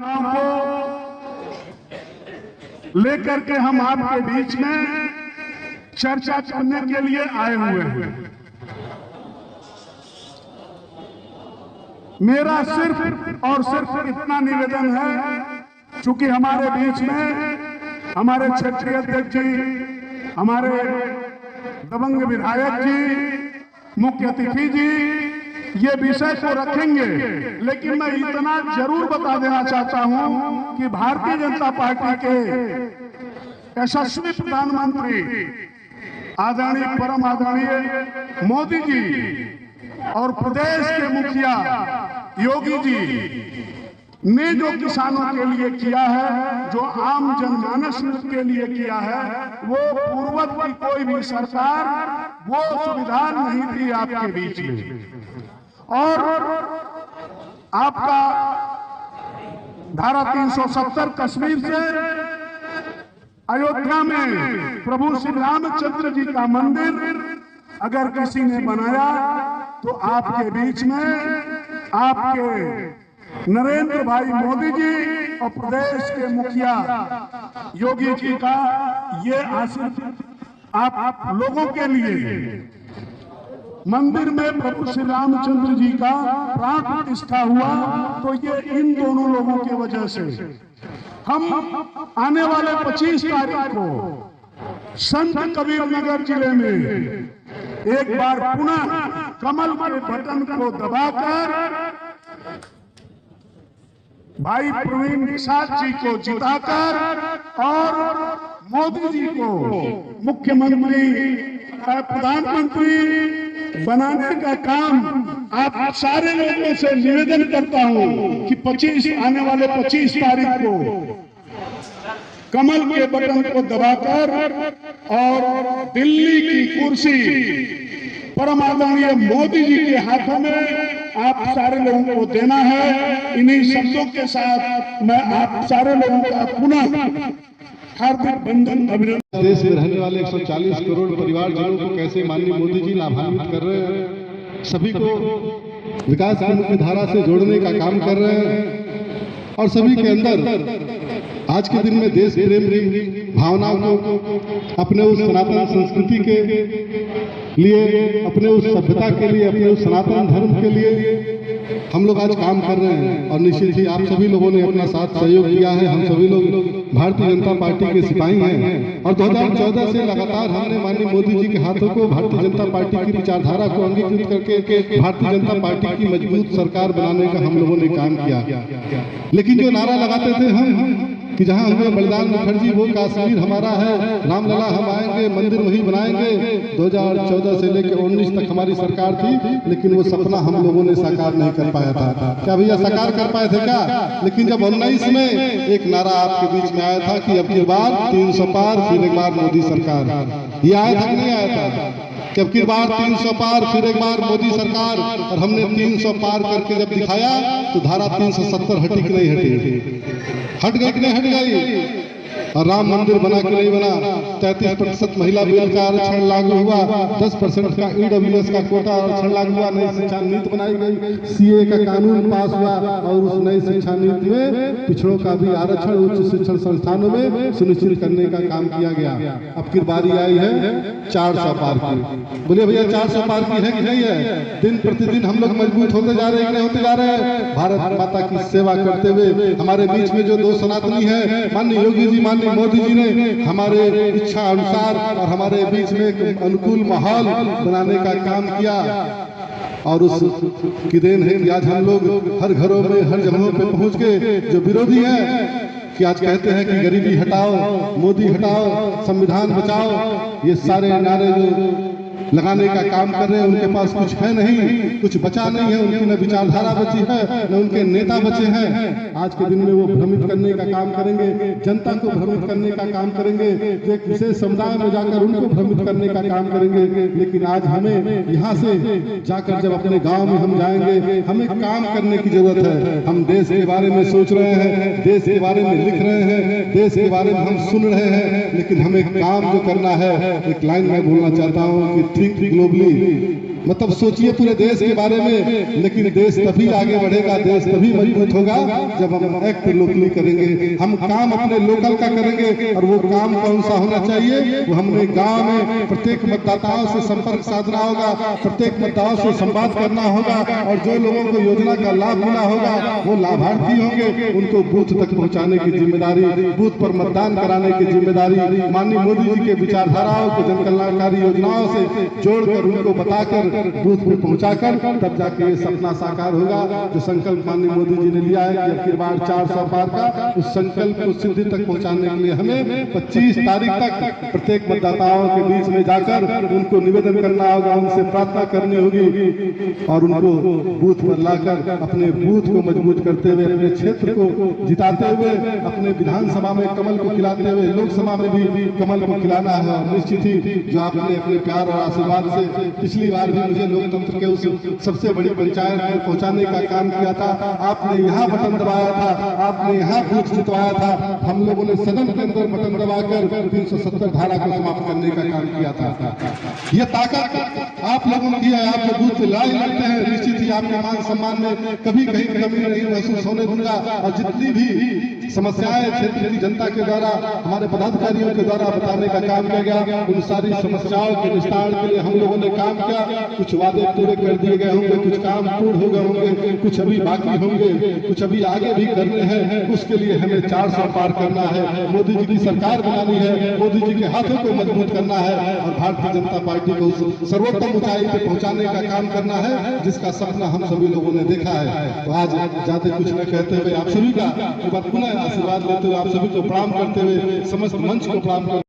को लेकर के हम आपके बीच में चर्चा करने के लिए आए हुए हैं। मेरा सिर्फ और सिर्फ इतना निवेदन है, चूंकि हमारे बीच में हमारे क्षेत्रीय अध्यक्ष जी, हमारे दबंग विधायक जी, मुख्य अतिथि जी ये विषय को रखेंगे, लेकिन मैं इतना जरूर बता देना चाहता हूं कि भारतीय जनता पार्टी के यशस्वी प्रधानमंत्री आदरणीय परम आदरणीय मोदी जी और प्रदेश के मुखिया योगी जी ने जो किसानों के लिए किया है, जो आम जनमानस के लिए किया है, वो पूर्वत की कोई भी सरकार वो सुविधा नहीं थी आपके बीच में। और आपका धारा 370 कश्मीर से अयोध्या में प्रभु श्री रामचंद्र जी का मंदिर अगर किसी ने बनाया तो आपके बीच में आपके नरेंद्र भाई मोदी जी और प्रदेश के मुखिया योगी जी का ये आशीर्वाद आप लोगों के लिए। मंदिर में प्रभु श्री रामचंद्र जी का प्राण प्रतिष्ठा हुआ तो ये इन दोनों लोगों की वजह से। हम आने वाले 25 तारीख को संत कबीर नगर जिले में एक बार पुनः कमल के बटन को दबाकर भाई प्रवीण निषाद जी को जिताकर और मोदी जी को मुख्यमंत्री प्रधानमंत्री बनाने का काम आप सारे लोगों से निवेदन करता हूं कि आने वाले 25 तारीख को कमल के बटन को दबाकर और दिल्ली की कुर्सी परम आदरणीय मोदी जी के हाथों में आप सारे लोगों को देना है। इन्हीं शब्दों के साथ मैं आप सारे लोगों का पुनः हार्दिक बंधन अभिनंदन। देश में रहने वाले 140 करोड़ परिवारजनों को कैसे माननीय मोदी जी लाभान्वित कर रहे हैं, सभी को विकास की मुख्य धारा से जोड़ने का काम कर रहे हैं और सभी के अंदर आज के दिन में देश प्रेम भावनाओं को अपने उस सनातन संस्कृति के लिए, अपने उस सभ्यता के लिए, अपने उस सनातन धर्म के लिए हम लोग आज काम कर रहे हैं। और निश्चित ही आप सभी लोगों ने अपना साथ सहयोग किया है। हम सभी लोग भारतीय जनता पार्टी के सिपाही हैं और 2014 से लगातार हमने माननीय मोदी जी के हाथों को भारतीय जनता पार्टी की विचारधारा को अंगीकृत करके भारतीय जनता पार्टी की मजबूत सरकार बनाने का हम लोगों ने काम किया। लेकिन जो नारा लगाते थे हम कि जहां हुए बलिदान मुखर्जी वो कश्मीर हमारा है, रामलला हम आएंगे, मंदिर वही बनाएंगे, 2014 से लेकर 19 तक हमारी सरकार थी, लेकिन वो सपना हम लोगों ने साकार नहीं कर पाया था। क्या भैया साकार कर पाए थे क्या? लेकिन जब 19 में एक नारा आपके बीच में आया था कि अब की बार 300 पार, फिर एक बार मोदी सरकार, ये आया था कि नहीं आया था? कि अब की बार 300 पार, फिर एक बार मोदी सरकार, और हमने 300 पार करके जब दिखाया तो धारा 370 हटी कि नहीं हटी? हट गई कि नहीं हट गई? और राम मंदिर बना के नहीं बना, 33% महिला बिल का आरक्षण लागू हुआ, 10% का ईडब्ल्यूएस का कोटा आरक्षण लागू हुआ, नई शिक्षा नीति बनाई गई, सीए का कानून पास हुआ और उस नई शिक्षा नीति में पिछड़ों का भी आरक्षण उच्च शिक्षण संस्थानों में सुनिश्चित करने का काम किया गया। अब की बारी आई है 400 पार की। बोलिए भैया 400 पार की है कि नहीं है? दिन प्रतिदिन हम लोग मजबूत होते जा रहे हैं, नहीं होते जा रहे हैं? भारत माता की सेवा करते हुए हमारे बीच में जो 2 सनातनी है, माननीय योगी जी, मोदी जी ने हमारे इच्छा अनुसार और हमारे बीच में एक अनुकूल माहौल बनाने का काम किया और उस की देन है कि आज हम लोग हर घरों में, हर जगहों पे पहुंच के जो विरोधी हैं कि आज कहते हैं कि गरीबी हटाओ, मोदी हटाओ, संविधान बचाओ, ये सारे नारे जो लगाने का काम कर रहे हैं, उनके पास कुछ है नहीं, कुछ बचा नहीं है, उनकी न विचारधारा बची है, न उनके नेता बचे हैं। आज के दिन में वो भ्रमित करने का काम करेंगे, जनता को भ्रमित करने का काम करेंगे, एक विशेष समुदाय में जाकर उनको भ्रमित करने का काम करेंगे। लेकिन आज हमें यहाँ से जाकर जब अपने गाँव में हम जाएंगे, हमें काम करने की जरूरत है। हम देश के बारे में सोच रहे हैं, देश के बारे में लिख रहे हैं, देश के बारे में हम सुन रहे हैं, लेकिन हमें काम जो करना है, एक लाइन में बोलना चाहता हूँ कि थिंक ग्लोबली मतलब सोचिए पूरे देश के बारे में, लेकिन देश तभी आगे बढ़ेगा, देश तभी मजबूत होगा जब हम एक्ट लोकली करेंगे, हम काम अपने लोकल का करेंगे। और वो काम कौन सा होना चाहिए? वो हमने गांव में प्रत्येक मतदाताओं से संपर्क साधना होगा, प्रत्येक मतदाताओं से संवाद करना होगा, और जो लोगों को योजना का लाभ मिला होगा वो लाभार्थी होंगे, उनको बूथ तक पहुंचाने की जिम्मेदारी, बूथ पर मतदान कराने की जिम्मेदारी माननीय मोदी जी के विचारधाराओं को जन कल्याणकारी योजनाओं से जोड़कर उनको बताकर बूथ पर पहुंचाकर तब जाके ये सपना साकार होगा जो संकल्प माननीय मोदी जी ने लिया है कि अब की बार 400 पार का। उस संकल्प को सिद्धि तक पहुंचाने के लिए हमें 25 तारीख तक प्रत्येक मतदाताओं के बीच में जाकर उनको निवेदन करना होगा, उनसे प्रार्थना करनी होगी और उनको बूथ पर लाकर अपने बूथ को मजबूत करते हुए, अपने क्षेत्र को जिताते हुए, अपने विधानसभा में कमल को खिलाते हुए लोकसभा में भी कमल को खिलाना है। निश्चित ही जो आपने अपने प्यार और आशीर्वाद से पिछली बार भी मुझे लोकतंत्र के उस सबसे बड़ी पंचायत में पहुंचाने का काम किया था, आपने यहाँ बटन दबाया था, आपने यहाँ बूथ जितवाया था, हम लोगों ने सदन के अंदर बटन दबाकर 370 धारा को समाप्त करने का काम किया था। यह ताकत आप लोगों की है, आप लोग बूथ पे लड़ाई लड़ते हैं, निश्चित ही आपके मान सम्मान में कभी कहीं कमी नहीं महसूस होने दूंगा। और जितनी भी समस्याएं क्षेत्र की जनता के द्वारा, हमारे पदाधिकारियों के द्वारा बताने का काम किया गया, उन सारी समस्याओं के निस्तारण के लिए हम लोगों ने काम किया। कुछ वादे पूरे कर दिए गए होंगे, कुछ काम पूर्ण हो गए होंगे, कुछ अभी बाकी होंगे, कुछ अभी आगे भी करने हैं। उसके लिए हमें 400 पार करना है, मोदी जी की सरकार बनानी है, मोदी जी के हाथों को मजबूत करना है और भारतीय जनता पार्टी को उस सर्वोत्तम ऊंचाई पे पहुंचाने का काम करना है जिसका सपना हम सभी लोगों ने देखा है। तो आज जाते कुछ न कहते हुए आप सभी का एक बार पुनः आशीर्वाद लेते हुए, आप सभी को प्रणाम करते हुए, समस्त मंच को प्रणाम